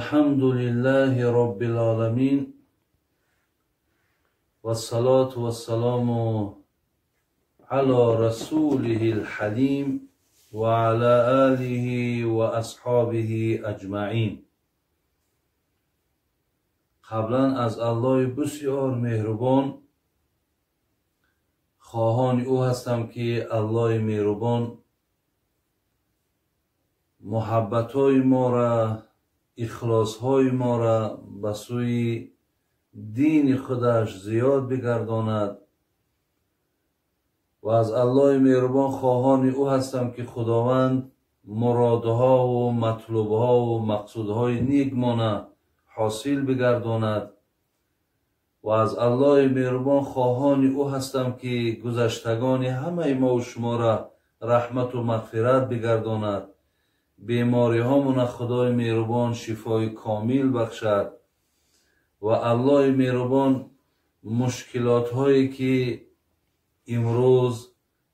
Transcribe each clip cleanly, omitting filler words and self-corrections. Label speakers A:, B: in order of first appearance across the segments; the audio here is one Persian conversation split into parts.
A: الحمد لله رب العالمين والصلاة والسلام على رسوله الحليم وعلى آله وأصحابه أجمعين. قبلا از الله بسیار مهربان خواهان او هستم که الله مهربان محبت های ما را، اخلاص های ما را به سوی دین خودش زیاد بگرداند و از الله مهربان خواهان او هستم که خداوند مرادها و مطلوبها و مقصودهای نیک ما حاصل بگرداند و از الله مهربان خواهان او هستم که گذشتگان همه ما و شما را رحمت و مغفرت بگرداند، بیماری هامون خدای مهربان شفای کامل بخشد و الله مهربان مشکلات هایی که امروز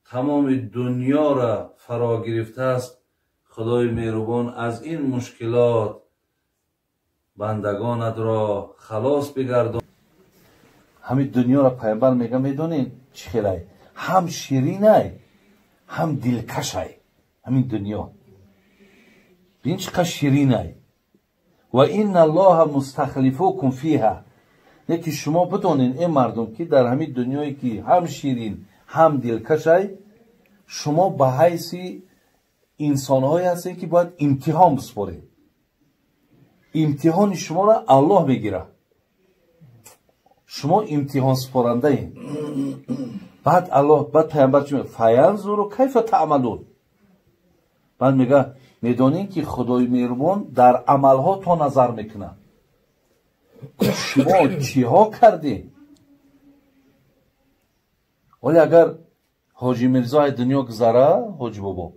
A: تمام دنیا را فرا گرفته است، خدای مهربان از این مشکلات بندگانت را خلاص بگردان. همین دنیا را پیامبر میگه میدونین چی خیلی هم شیرینه هم دلکشه. همین دنیا بین چقدر شیرینه. و این الله مستخلفوکم فیها، یکی شما بدونین این مردم که در همین دنیایی که هم شیرین هم دلکشه، شما به حیث انسانهایی هستین که باید امتحان بسپارید. امتحان شما را الله میگیره، شما امتحان سپارنده این. بعد الله بعد پیامبر چی میگه؟ فینظروا کیف تعملون. بعد میگه میدونین که خدای مهربان در عملها تو نظر میکنه، شما چی ها کردین. ولی اگر حاجی میرزای دنیا گذره، حاجی بابا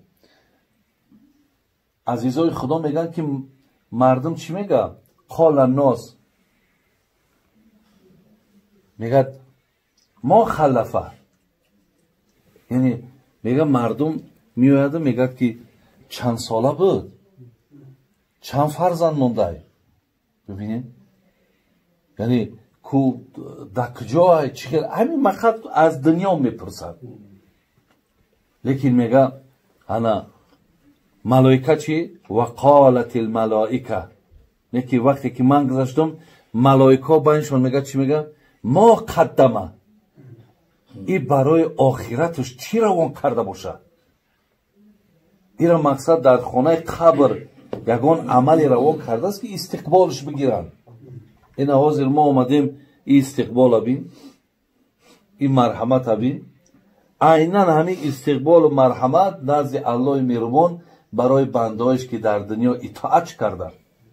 A: عزیزای خدا میگن که مردم چی میگه؟ قال الناس، میگه ما خلفه، یعنی میگه مردم میویده میگه که چند ساله بود، چند فرزند مونده. ببینید یعنی کو دکجای چخیل همین مقصد از دنیا میپرسد. لیکن میگه انا ملائکه چی؟ وقالت الملائکه، یکی وقتی که من گذاشتم ملائکه بینشون میگه چی میگه؟ ما قدمه، این برای آخرتش چی روان کرده باشه. این مقصد در خانه قبر یگان عملی روان کرده است که استقبالش بگیرن. این حاضر ما آمدیم این استقبال بین، این مرحمت بین. عیناً همین استقبال و مرحمت نزد الله مهربان برای بندهایش که در دنیا اطاعت کردن،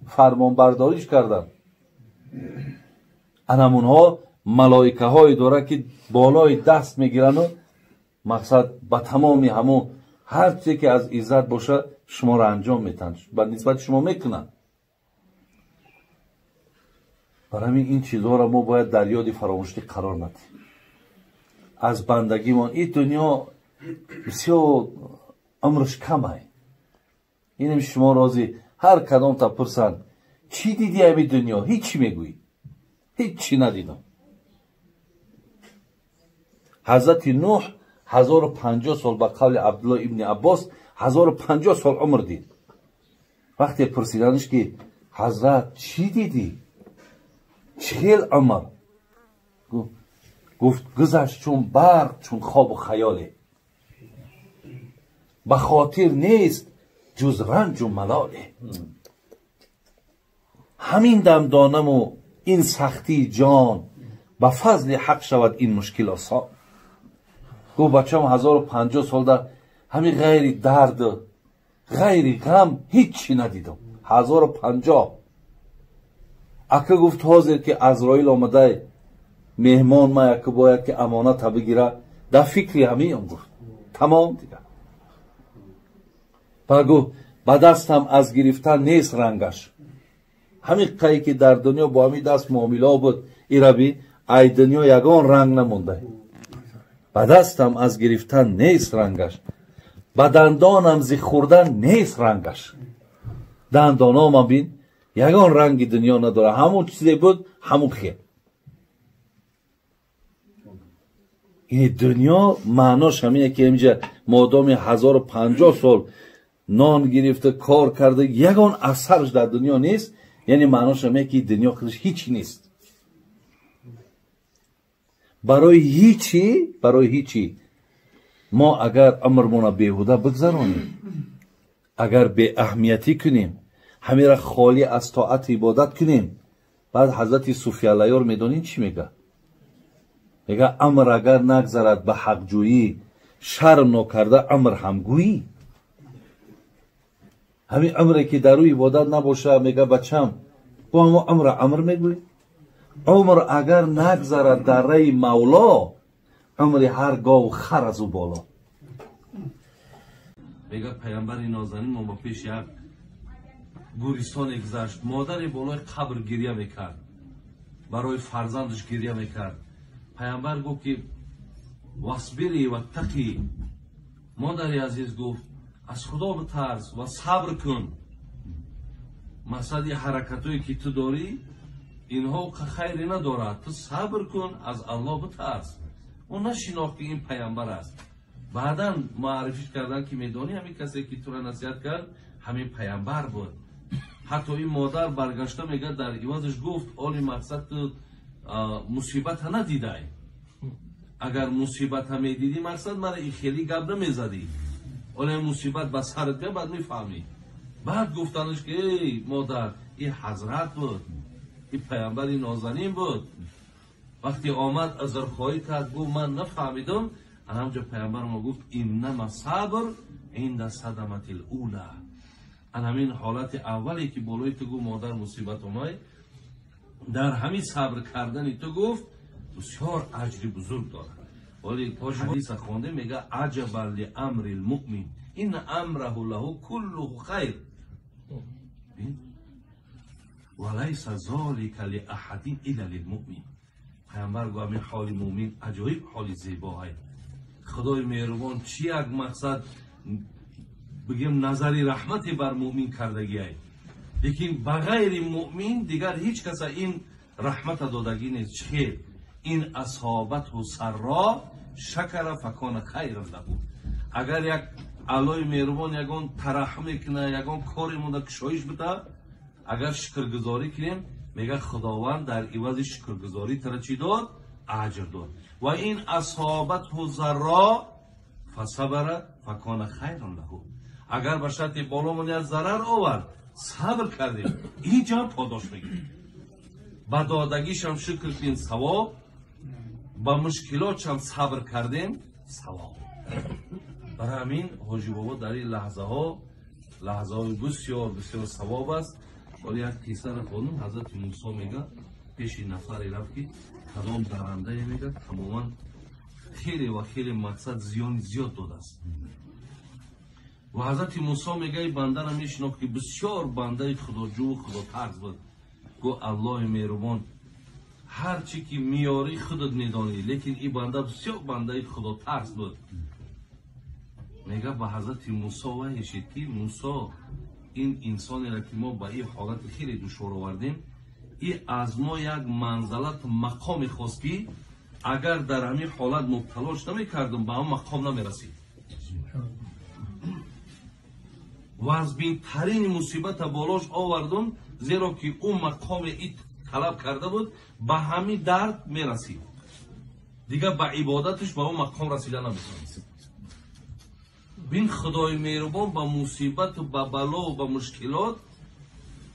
A: فرمان برداریش کردن. انمونها ملائکه های داره که بالای دست میگیرن و مقصد به تمامی همون هر چی که از عزت باشه شما را انجام میتن، به نسبت شما میکنن. برای این چیزها را ما باید در یاد فراموشی قرار ندیم. از بندگی ما این دنیا بسیار عمرش کمه. اینم شما راضی هر کدام تا پرسن چی دیدی همین دنیا؟ هیچی میگویی هیچی ندیدم. حضرت نوح 1050 سال به قول عبدالله ابن عباس 1050 سال عمر دید. وقتی پرسیدنش که حضرت چی دیدی؟ چهل عمر. گفت گذشت چون برق، چون خواب و خیاله، به خاطر نیست جز رنج و ملاله. همین دم دانم و این سختی جان، به فضل حق شود این مشکل آسان. گفت بچه هم 1050 سال در همین غیر درد غیر غم هیچی ندیدم. 1050. اکه گفت حاضر که عزرائیل آمده مهمان ما اکه باید که امانت بگیره، در فکری همین هم گفت تمام دیگه. گفت به دستم از گرفتن نیست رنگش. همین قایی که در دنیا با همین دست معامله بود ایرابی ای دنیا یگان رنگ نمونده. به دستم از گرفتن نیست رنگش، به دندانم زی خوردن نیست رنگش. دندانام بین یگان رنگی دنیا نداره، همون چیزی بود همون خیر. این دنیا معناش همینه که اینجا مادام 1050 سال نان گرفته کار کرده یگان اثرش در دنیا نیست، یعنی معناش همینه که دنیا خودش هیچی نیست. برای هیچی ما اگر عمرمون بیهوده بگذرانیم، اگر به اهمیتی کنیم، همه را خالی از طاعت عبادت کنیم، بعد حضرت صوفی علیه میدونین چی میگه؟ میگه عمر اگر نگذرد به حق جویی، شرم نکرده عمر همگویی. همین عمری که در روی عبادت نباشه میگه بچم با ما عمر میگویی. عمر اگر نگذرد در رای مولا، عمر هر گاو خر از او بالا. میگه پیامبر نازنین ما با پیش یک گوریستان گذشت، مادر بالای قبر گریه میکرد، برای فرزندش گریه میکرد. پیامبر گفت که واصبری و تقی، مادر عزیز گفت از خدا بترس و صبر کن. مقصد حرکتایی که تو داری اینها خیری ندارد، تو صبر کن، از الله بترس. اون نشناخت که این پیامبر است. بعدا معرفیش کردن که میدانی همین کسی که تو را نصیحت کرد همین پیامبر بود. حتی این مادر برگشته میگه در عوضش گفت اولی مقصد تو مصیبت ها ندیده ای. اگر مصیبت ها میدیدی مقصد مرا این خیلی گب نمیزدی، اولی مصیبت به سرت که بعد میفهمی. بعد گفتنش که ای مادر این حضرت بود، این پیامبر نازنین بود. وقتی آمد عذرخواهی کرد گفت من نفهمیدم. همونجا پیامبر ما گفت انما صبر عند صدمه الاولی. همین حالت اولی که بالای تو گفت مادر مصیبت اومد، در همین صبر کردن تو گفت بسیار اجر بزرگ داره. ولی پاش حدیث خونده میگه عجبا لامر المؤمن ان امره له كله خیر وليس ذلك لاحد الا للمؤمن. پیامبر گفت همین حال مؤمن عجایب حال زیباست. خدای مهربان چی یک مقصد بگیم نظری رحمتی بر مؤمن کردگی است، لیکن بغیر مؤمن دیگر هیچ کس این رحمت دادگی نیست. چه این اصابت و سرا شکر فکان خیر له. اگر یک الای مهربان یگان ترحم کنه، یگان کاری مونده کشایش بده، اگر شکرگزاری کنیم میگه خداوند در عوض شکرگزاری تر چی داد؟ اجر داد. و این اصابت و ضرا فصبر فکان خیر له. اگر به شرط بالامون از ضرر آورد صبر کردیم اینجا پاداش میگیریم. با دادگیش هم شکر کنیم ثواب، با مشکلات هم صبر کردیم ثواب. برای همین حاجی بابا در این لحظه های بسیار بسیار ثواب است. ولی یک قصه را خوندم، حضرت موسی میگه پیش نفری رفت که کدام درنده میگه تماما خیلی و خیلی مقصد زیان زیاد داده است. و حضرت موسی میگه این بنده را میشناخت که بسیار بنده خداجو و خدا ترس بود. گو الله مهربان هر چی که میاری خودت میدانی، لیکن این بنده بسیار بنده خدا ترس بود. میگه به حضرت موسی وحی شد که موسی این انسانی را که ما با این حالت خیلی دشوار آوردیم، این از ما یک منزلت مقام خواست که اگر در همین حالت مبتلاش نمیکردم به هم مقام نمیرسید. و از بینترین مصیبت بالاش آوردم، زیرا که اون مقام ای طلب کرده بود به همین درد میرسید، دیگه با عبادتش به اون مقام رسیده نمیتونست. بین خدای مهربان با مصیبت و با بلا و با مشکلات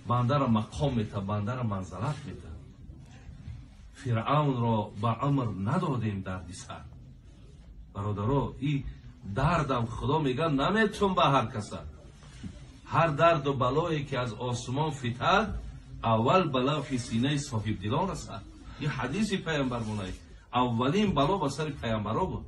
A: بنده را مقام میده، بنده را منزلت میده. فرعون را به امر ندادیم دردی سر. برادرها این دردم خدا میگه نمیتون به هر کسه. هر درد و بلایی که از آسمان فتد اول بلا فی سینه صاحب دلان رسد. این حدیث پیامبر مونه. اولین بلا به سر پیامبرا بود.